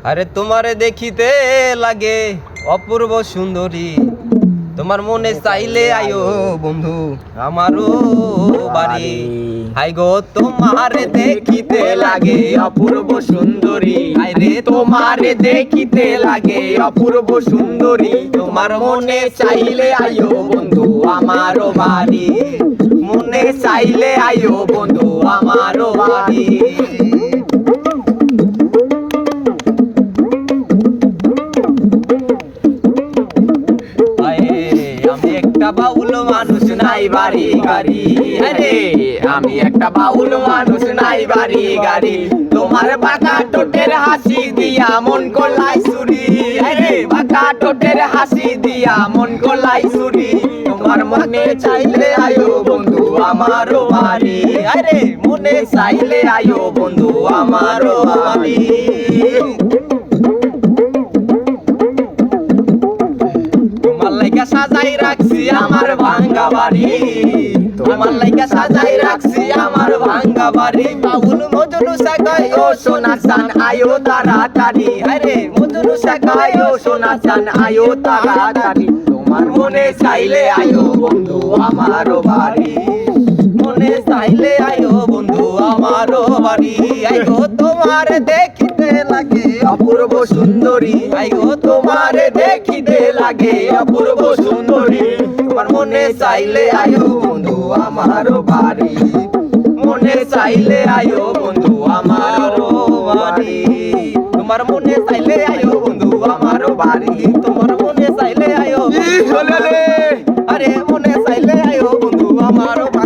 আরে তোমারে দেখিতে লাগে অপূর্ব সুন্দরী, তোমার মনে চাইলে আয়ো বন্ধু আমারও বাড়ি। হাই গো তোমারে দেখিতে লাগে অপূর্ব সুন্দরী, হাই রে তোমারে দেখিতে লাগে অপূর্ব সুন্দরী, তোমার মনে চাইলে আয়ো বন্ধু আমারও বাড়ি, মনে চাইলে আয়ো বন্ধু আমারও বাড়ি। বাউল মানুষ নাই বাড়ি গাড়ি, আরে আমি একটা বাউল মানুষ নাই বাড়ি গাড়ি, তোমার বাঁকা ঠোঁটের হাসি দিয়া মন কলাই চুরি, আরে বাঁকা ঠোঁটের হাসি দিয়া মন কলাই চুরি, তোমার মনে চাইলে আয়ো বন্ধু আমারও বাড়ি, আরে মনে চাইলে আয়ো বন্ধু আমারও বাড়ি। সাজাই রাখছি আমার ভাঙ্গা বাড়ি, তোমার লাইগা সাজাই রাখছি আমার ভাঙ্গা বাড়ি, বাউল মজনু সাকাই ও সোনা চান আয়ো তাড়াতাড়ি, আরে মজনু সাকাই ও সোনা চান আয়ো তাড়াতাড়ি, তোমার মনে চাইলে আয়ো বন্ধু আমারও বাড়ি, মনে চাইলে আয়ো বন্ধু আমারও বাড়ি। আইগো তোমার দেখিতে লাগে অপূর্ব সুন্দরী, আইগো তোমার দেখিতে লাগে অপূর্ব সুন্দরী, তোমার মনে চাইলে আয়ো বন্ধু আমারও বাড়ি, মনে চাইলে আয়ো বন্ধু আমারও বাড়ি, তোমার মনে চাইলে আয়ো বন্ধু আমারও বাড়ি, তোমার মনে চাইলে আয়ো, আরে মনে চাইলে আয়ো বন্ধু আমারও বাড়ি।